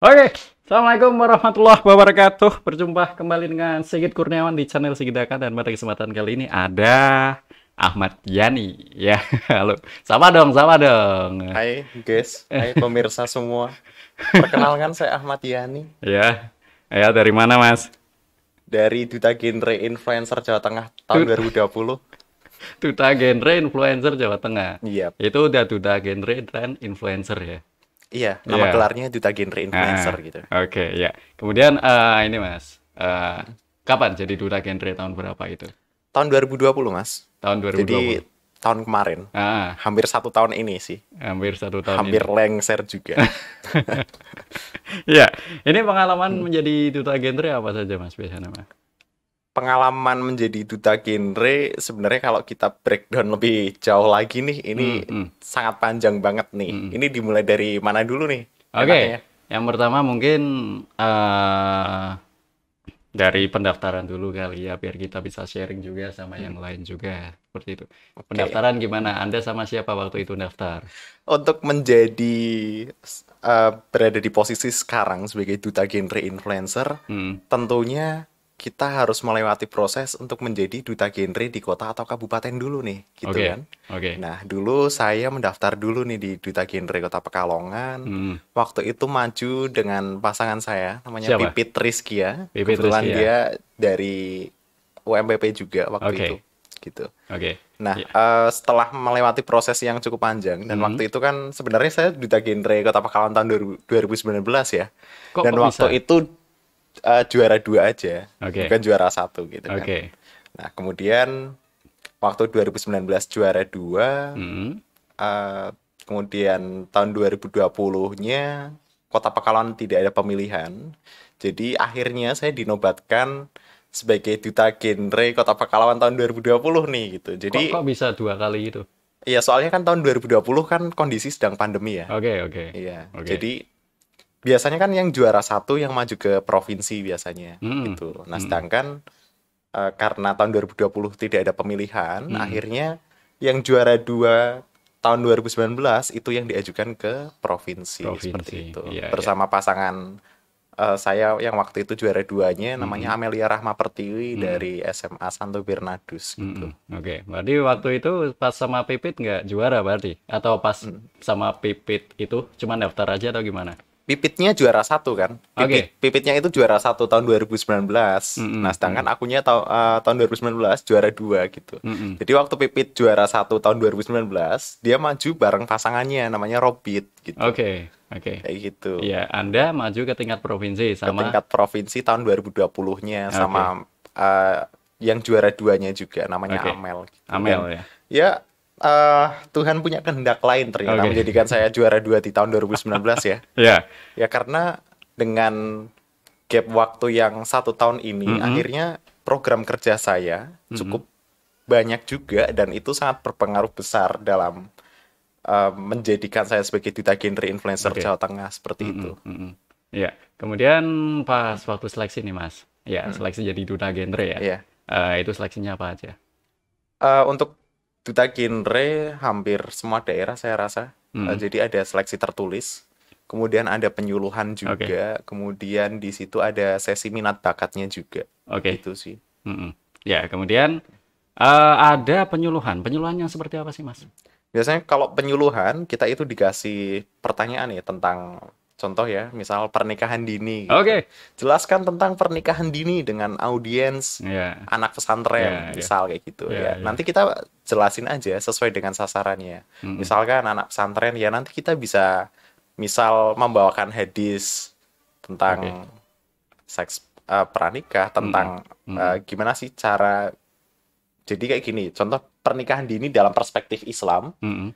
Oke, Assalamualaikum warahmatullahi wabarakatuh. Berjumpa kembali dengan Sigit Kurniawan di channel Sigit Daka, dan pada kesempatan kali ini ada Ahmad Yani. Ya, halo. Sama dong, sama dong. Hai guys, hai pemirsa semua. Perkenalkan saya Ahmad Yani Ya, ya dari mana Mas? dari Duta Genre Influencer Jawa Tengah tahun Tut- 2020. Duta Genre Influencer Jawa Tengah. Iya, Itu udah Duta Genre dan Influencer ya. iya, nama Iya. gelarnya Duta Genre Influencer Ah, gitu. oke ya. Kemudian ini Mas, kapan jadi Duta Genre, tahun berapa itu? Tahun 2020 Mas. Tahun 2020. Jadi tahun kemarin. Ah, Hampir 1 tahun ini sih. hampir 1 tahun Hampir ini. lengser juga. Iya, ini pengalaman menjadi duta genre apa saja Mas biasanya Mas? Pengalaman menjadi Duta Genre sebenarnya kalau kita breakdown lebih jauh lagi nih, Hmm, ini hmm, sangat panjang banget nih. hmm. Ini dimulai dari mana dulu nih? Oke, Enaknya. yang pertama mungkin eh dari pendaftaran dulu kali ya, biar kita bisa sharing juga sama yang lain juga seperti itu. Oke. Pendaftaran gimana? Anda sama siapa waktu itu daftar? Untuk menjadi berada di posisi sekarang sebagai duta genre influencer, Hmm, tentunya kita harus melewati proses untuk menjadi duta genre di kota atau kabupaten dulu nih, gitu oke, kan. oke. Nah, dulu saya mendaftar dulu nih di duta genre Kota Pekalongan. Hmm, Waktu itu maju dengan pasangan saya, namanya siapa? Pipit Rizkia. Pipit Kebetulan Rizky ya. dia dari UMPP juga waktu itu, Oke, gitu. oke. Nah, Ya. setelah melewati proses yang cukup panjang, dan Hmm. waktu itu kan sebenarnya saya duta genre Kota Pekalongan tahun 2019 ya. Kok Dan bisa? waktu itu juara 2 aja, Oke, bukan juara satu gitu kan. oke. Nah, kemudian waktu 2019 juara 2, Hmm. eh, kemudian tahun 2020-nya Kota Pekalongan tidak ada pemilihan. Jadi akhirnya saya dinobatkan sebagai duta genre Kota Pekalongan tahun 2020 nih gitu. Kok Jadi bisa 2 kali itu? iya, soalnya kan tahun 2020 kan kondisi sedang pandemi ya. Oke, oke, Iya, oke. jadi biasanya kan yang juara satu yang maju ke provinsi biasanya Hmm, gitu. Nah, hmm, sedangkan karena tahun 2020 tidak ada pemilihan, hmm. akhirnya yang juara 2 tahun 2019 itu yang diajukan ke provinsi Provinsi, seperti itu. iya, iya. Bersama pasangan saya yang waktu itu juara duanya namanya Hmm, Amelia Rahma Pertiwi hmm, dari SMA Santo Bernardus hmm. gitu. Oke, berarti waktu itu pas sama Pipit nggak juara berarti? Atau pas sama Pipit itu cuma daftar aja atau gimana? Pipitnya juara satu kan. Oke. Pipitnya itu juara satu tahun 2019. Hmm, Nah, hmm, sedangkan akunya tahun 2019 juara dua gitu. hmm, hmm. Jadi waktu Pipit juara satu tahun 2019, dia maju bareng pasangannya namanya Robit gitu. Oke, oke. Kayak gitu. Iya, Anda maju ke tingkat provinsi Ke sama. tingkat provinsi tahun 2020-nya Oke, sama yang juara duanya juga namanya oke. Amel gitu. Amel Dan ya. ya Tuhan punya kehendak lain ternyata Oke. menjadikan saya juara dua di tahun 2019 ya. Ya. Ya karena dengan gap waktu yang 1 tahun ini, Hmm, akhirnya program kerja saya hmm, cukup banyak juga dan itu sangat berpengaruh besar dalam menjadikan saya sebagai duta genre influencer oke. Jawa Tengah seperti Mhm, itu. mhm. Iya, kemudian pas waktu seleksi nih Mas, ya seleksi jadi duta genre ya, Iya. itu seleksinya apa aja? Untuk duta genre hampir semua daerah saya rasa. Mhm, Jadi ada seleksi tertulis, kemudian ada penyuluhan oke, juga, kemudian di situ ada sesi minat bakatnya juga. oke, Gitu sih. mhm. Ya, kemudian ada penyuluhan. Penyuluhannya seperti apa sih Mas? Biasanya kalau penyuluhan, kita itu dikasih pertanyaan ya tentang contoh ya, misal pernikahan dini gitu. Oke, Jelaskan tentang pernikahan dini dengan audiens ya, anak pesantren, ya, ya, misal kayak gitu ya, ya. ya. Nanti kita jelasin aja sesuai dengan sasarannya. Mhm, Misalkan anak pesantren ya nanti kita bisa misal membawakan hadis oke, tentang seks pranikah, mhm, tentang mhm, gimana sih cara jadi kayak gini, contoh pernikahan dini dalam perspektif Islam mhm,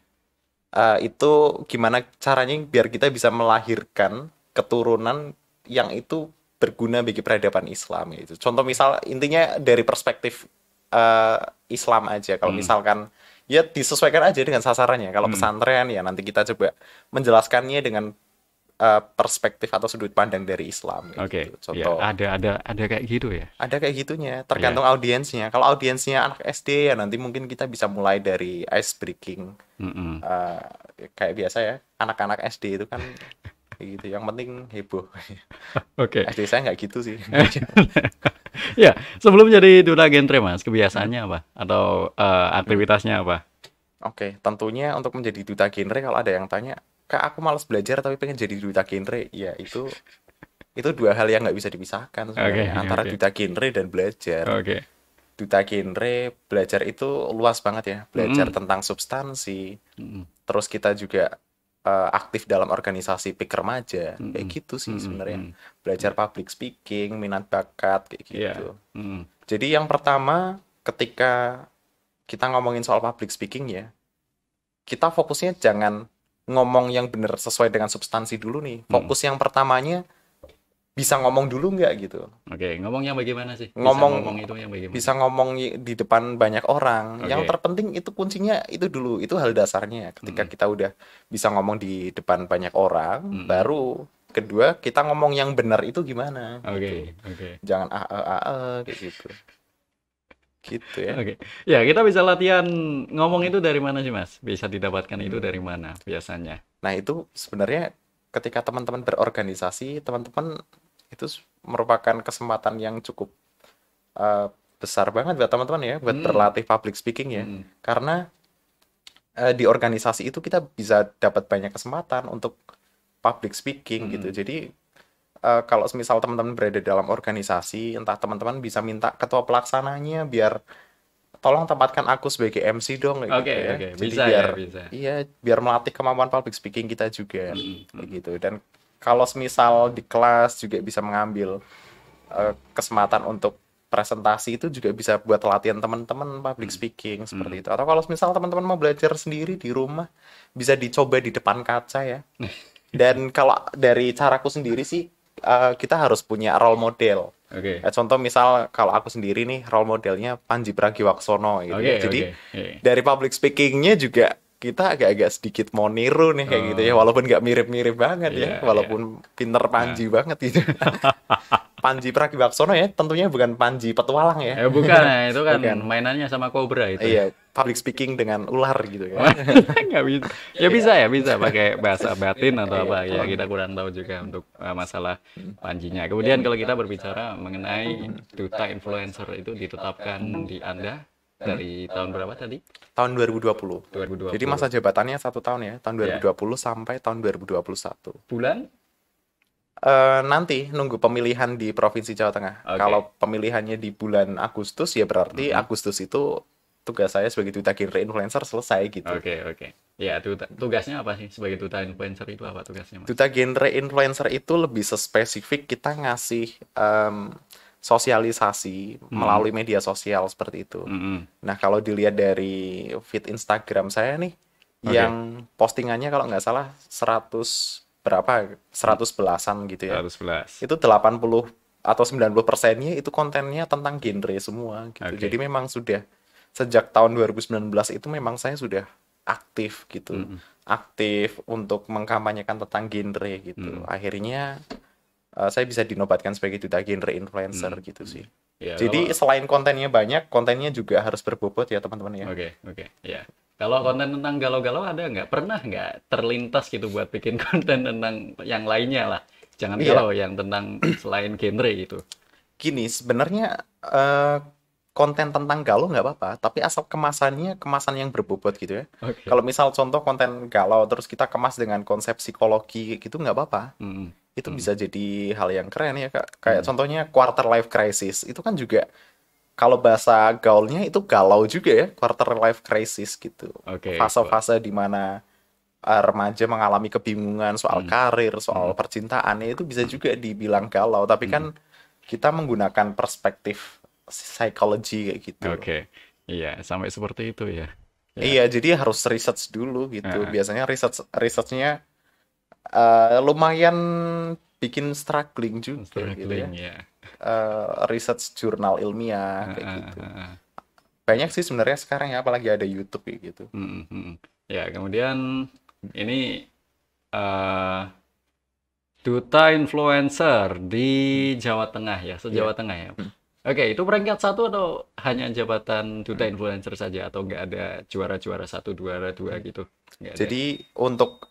itu gimana caranya biar kita bisa melahirkan keturunan yang itu berguna bagi peradaban Islam gitu. Contoh misal intinya dari perspektif eh, Islam aja. Kalau mhm, misalkan ya disesuaikan aja dengan sasarannya. Kalau mhm. pesantren ya nanti kita coba menjelaskannya dengan perspektif atau sudut pandang dari Islam kayak Oke, gitu. ya Contoh ada kayak gitu ya? ada kayak gitunya, Ya, tergantung audiensnya. Kalau audiensnya anak SD ya nanti mungkin kita bisa mulai dari ice breaking. mhm. Eh, Kayak biasa ya, anak-anak SD itu kan kayak gitu. Yang penting heboh. Oke. SD saya nggak gitu sih. Ya, sebelum jadi duta genre, Mas, kebiasaannya apa? Atau Hmm. aktivitasnya apa? Oke, tentunya untuk menjadi duta genre kalau ada yang tanya, Kak, aku malas belajar tapi pengen jadi duta genre, ya itu dua hal yang nggak bisa dipisahkan Oke, sebenarnya antara oke, duta genre dan belajar. oke. Duta genre belajar itu luas banget ya, belajar Mm-mm, tentang substansi, mm-mm, terus kita juga aktif dalam organisasi PIK remaja, kayak mm-mm, gitu sih mm-mm, sebenarnya. mm-mm. Belajar public speaking, minat bakat, kayak Iya. gitu. Mm-mm, Jadi yang pertama, ketika kita ngomongin soal public speaking ya, kita fokusnya jangan ngomong yang benar sesuai dengan substansi dulu nih. mm-mm. Fokus yang pertamanya bisa ngomong dulu nggak gitu. Oke, ngomongnya bagaimana sih? Bisa Ngomong ngomong itu yang bagaimana? bisa ngomong di depan banyak orang. Yang Oke. terpenting itu kuncinya itu dulu. Itu hal dasarnya. Ketika Mm-mm, kita udah bisa ngomong di depan banyak orang, mm-mm. baru kedua kita ngomong yang benar itu gimana gitu. Oke, oke. Jangan kayak gitu. Gitu ya. Oke. Ya, kita bisa latihan ngomong itu dari mana sih, Mas? Bisa didapatkan itu dari Hmm. mana biasanya? Nah, itu sebenarnya ketika teman-teman berorganisasi, teman-teman itu merupakan kesempatan yang cukup eh, besar banget buat teman-teman ya, buat Hmm. berlatih public speaking ya. Mm-mm, Karena di organisasi itu kita bisa dapat banyak kesempatan untuk public speaking gitu. mm-mm, Jadi kalau misal teman-teman berada dalam organisasi, entah teman-teman bisa minta ketua pelaksananya biar tolong tempatkan aku sebagai MC dong kayak oke, gitu ya. oke. Jadi Bisa ya, biar bisa. iya biar melatih kemampuan public speaking kita juga Mm-mm, kayak mm-mm, gitu. Dan kalau misal di kelas juga bisa mengambil kesempatan untuk presentasi itu juga bisa buat latihan teman-teman public mm-mm, speaking seperti mm-mm. itu. Atau kalau misal teman-teman mau belajar sendiri di rumah bisa dicoba di depan kaca ya. Dan kalau dari caraku sendiri sih kita harus punya role model. Oke, Contoh misal kalau aku sendiri nih role modelnya Pandji Pragiwaksono gitu oke, ya. oke. Jadi Oke. dari public speakingnya juga kita agak-agak sedikit mau niru nih kayak gitu ya. Oh, Walaupun nggak mirip-mirip banget ya. iya, iya. Walaupun pinter Nah. Panji banget gitu. Panji Pragiwaksono ya tentunya bukan Panji petualang ya. Bukan, ya, itu kan Bukan. mainannya sama Cobra itu ya. Iya, public speaking dengan ular gitu ya. Nggak bisa. Ya bisa pakai bahasa batin atau Iya. apa ya kita kurang tahu juga untuk masalah panjinya. Kemudian kalau kita berbicara mengenai duta influencer itu ditetapkan di Anda dari tahun berapa tadi? Tahun 2020. Jadi 2020. masa jabatannya 1 tahun ya, tahun Ya, 2020 sampai tahun 2021. bulan? Nanti nunggu pemilihan di Provinsi Jawa Tengah. Oke. Kalau pemilihannya di bulan Agustus ya berarti Mhm. Agustus itu tugas saya sebagai duta genre influencer selesai gitu. Oke, oke. Ya, tugasnya apa sih sebagai duta influencer itu apa tugasnya, Mas? Duta genre influencer itu lebih spesifik kita ngasih sosialisasi Mhm. melalui media sosial seperti itu. Mhm. Nah, kalau dilihat dari feed Instagram saya nih, Oke. yang postingannya kalau nggak salah 100 berapa, 100 belasan gitu ya. 111. Itu 80 atau 90%-nya itu kontennya tentang genre semua gitu. Jadi Oke. memang sudah sejak tahun 2019 itu memang saya sudah aktif gitu. Mhm. Aktif untuk mengkampanyekan tentang genre gitu. Mhm. Akhirnya saya bisa dinobatkan sebagai duta genre influencer Mhm. gitu Mhm. sih. Ya, Jadi kalau selain kontennya banyak, kontennya juga harus berbobot ya teman-teman ya. oke, oke, ya. Kalau konten tentang galau-galau ada nggak? Pernah nggak terlintas gitu buat bikin konten tentang yang lainnya lah? Jangan Iya, galau, yang tentang selain genre gitu. gini sebenarnya konten tentang galau nggak apa-apa, tapi asal kemasannya kemasan yang berbobot gitu ya. Oke. Kalau misal contoh konten galau terus kita kemas dengan konsep psikologi gitu nggak apa-apa. Mhm. Itu Mhm. bisa jadi hal yang keren ya Kak. Kayak Mhm. contohnya quarter life crisis itu kan juga kalau bahasa gaulnya itu galau juga ya, quarter life crisis gitu. Oke, kuat. Fase-fase di mana remaja mengalami kebingungan soal Mhm. karir, soal Mhm. percintaan, ya itu bisa juga dibilang galau. Tapi Mhm. kan kita menggunakan perspektif psikologi kayak gitu. Oke. Iya, sampai seperti itu ya. Ya. Iya, jadi harus research dulu gitu. Heeh. Biasanya researchnya lumayan bikin struggling juga gitu ya. Struggling ya. Research jurnal ilmiah kayak Heeh, gitu. heeh. Banyak sih sebenarnya sekarang ya, apalagi ada YouTube kayak gitu. Mhm, mhm. Ya, kemudian ini eh duta influencer di Jawa Tengah ya, se-Jawa Iya. Tengah ya. Hmm. Oke, itu peringkat satu atau hanya jabatan duta Hmm. influencer saja atau nggak ada juara-juara satu, juara dua gitu? Nggak ada. Jadi untuk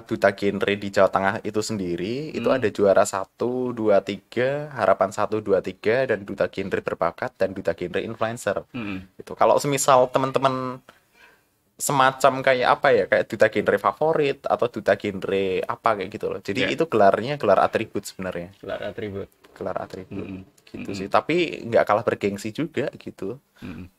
duta genre di Jawa Tengah itu sendiri itu Hmm. ada juara 1, 2, 3, harapan 1, 2, 3, dan duta genre berbakat dan duta genre influencer. Hmm. Itu kalau semisal teman-teman semacam kayak apa ya, kayak duta genre favorit atau duta genre apa kayak gitu loh. Jadi Ya, itu gelarnya gelar atribut sebenarnya, gelar atribut. gelar atribut Hmm. gitu Hmm. sih. Tapi nggak kalah bergengsi juga gitu. Hmm.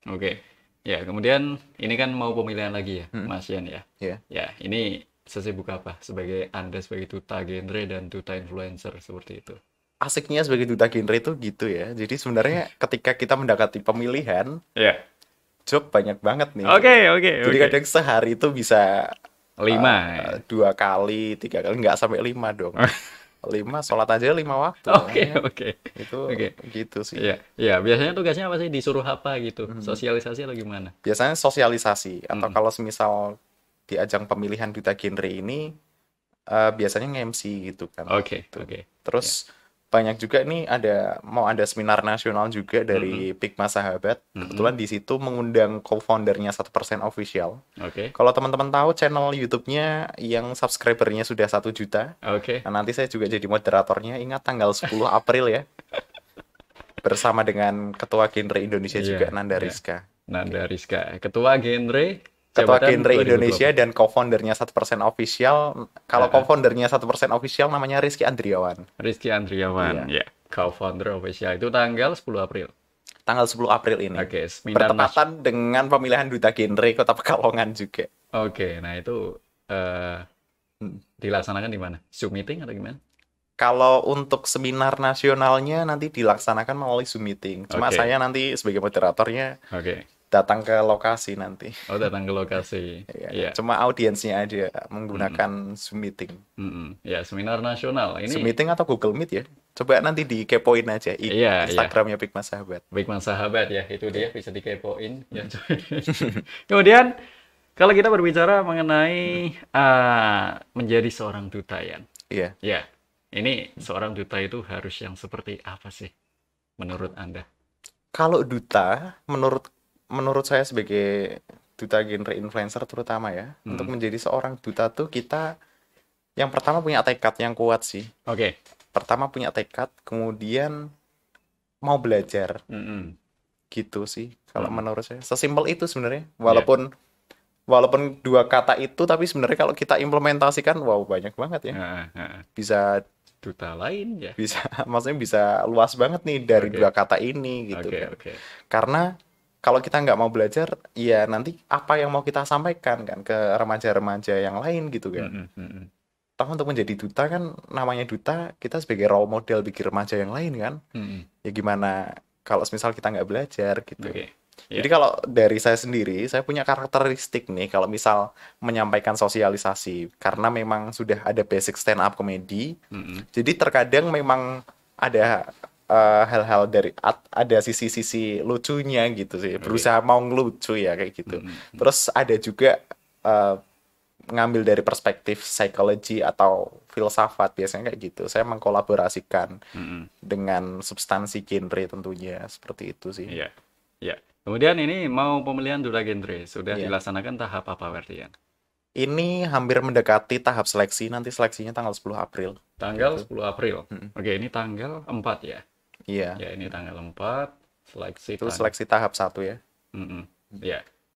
Oke. Ya, kemudian ini kan mau pemilihan lagi ya, Hmm, Mas Yan ya. ya. Ya, ini sesibuk apa sebagai Anda sebagai duta genre dan duta influencer seperti itu? Asiknya sebagai duta genre itu gitu ya. Jadi sebenarnya ketika kita mendekati pemilihan, Ya. job banyak banget nih. Oke, oke, Jadi oke. kadang sehari itu bisa 5 ya. 2 kali, 3 kali, nggak sampai 5 dong. 5, sholat aja 5 waktu, Oke, makanya oke. itu Oke. gitu sih. Iya, iya. Biasanya tugasnya apa sih? Disuruh apa gitu? Mhm. Sosialisasi atau gimana? Biasanya sosialisasi atau Mm-mm. kalau semisal di ajang pemilihan duta genre ini biasanya nge-MC gitu kan Oke, gitu. oke. Ya. Terus banyak juga nih mau ada seminar nasional juga Mm-mm. dari Pikma Sahabat. Mm-mm. Kebetulan di situ mengundang co-foundernya 1% official. Oke, Kalau teman-teman tahu channel YouTube-nya yang subscribernya sudah 1 juta. oke. Nah, nanti saya juga jadi moderatornya. Ingat tanggal 10 April ya. Bersama dengan Ketua Genre Indonesia Iya, juga, Nanda iya. Rizka. Nanda Rizka, Ketua Genre Ketua Jabatan Genre Indonesia 2020. dan co-foundernya 1% official. Kalau Heeh. co-foundernya 1% official namanya Rizky Andriawan. Rizky Andriawan, Iya. ya. Co-founder official itu tanggal 10 April. Tanggal 10 April ini. Oke, seminar Bertepatan dengan pemilihan Duta Genre Kota Pekalongan juga. Oke, nah itu eh, Hmm. dilaksanakan di mana? Zoom meeting atau gimana? Kalau untuk seminar nasionalnya nanti dilaksanakan melalui Zoom meeting. Cuma Oke, saya nanti sebagai moderatornya oke. datang ke lokasi nanti. Oh, datang ke lokasi. Ya, Iya. cuma audiensnya aja Mm-mm. menggunakan Zoom meeting. Mm-mm. Ya, seminar nasional. Zoom Ini, meeting atau Google Meet ya. Coba nanti dikepoin aja iya, iya. Instagramnya Pikma Sahabat. Baikman sahabat ya, itu dia Ya. bisa dikepoin. Ya. Kemudian, kalau kita berbicara mengenai menjadi seorang duta ya. Iya. Ya, ini seorang duta itu harus yang seperti apa sih menurut Anda? Kalau duta, menurut saya sebagai duta genre influencer terutama ya, untuk Mm. menjadi seorang duta tuh kita yang pertama punya tekad yang kuat sih. Oke. Pertama punya tekad, kemudian mau belajar Mm-mm. gitu sih. Kalau Mm-mm. menurut saya, sesimpel itu sebenarnya. Ya. Walaupun 2 kata itu, tapi sebenarnya kalau kita implementasikan, wow banyak banget ya. Ah, ah. Bisa Duta lain ya. bisa maksudnya bisa luas banget nih dari Oke. 2 kata ini gitu Oke, kan. oke. Karena kalau kita nggak mau belajar, ya nanti apa yang mau kita sampaikan kan ke remaja-remaja yang lain gitu kan. Mm-mm, mm-mm. Toh untuk menjadi duta kan, namanya duta, kita sebagai role model bagi remaja yang lain kan. Mm-mm. Ya gimana kalau misal kita nggak belajar gitu. Oke. Ya. Jadi kalau dari saya sendiri, saya punya karakteristik nih kalau misal menyampaikan sosialisasi. Karena memang sudah ada basic stand up comedy. Mm-mm. Jadi terkadang memang ada hal-hal ada sisi-sisi lucunya gitu sih. Oke. Berusaha mau ngelucu ya kayak gitu. Mm-mm. Terus ada juga eh, ngambil dari perspektif psikologi atau filsafat biasanya kayak gitu. Saya mengkolaborasikan Mm-mm. dengan substansi genre tentunya seperti itu sih. Iya. Ya. Kemudian ini mau pemilihan duta genre sudah Iya. dilaksanakan tahap apa berarti ya? Ini hampir mendekati tahap seleksi. Nanti seleksinya tanggal 10 April. Tanggal Gitu. 10 April. Mm-mm. Oke, ini tanggal 4 ya. Iya. Ya, ini tanggal 4 seleksi Itu seleksi tahap 1 ya. Mm-mm. Ya.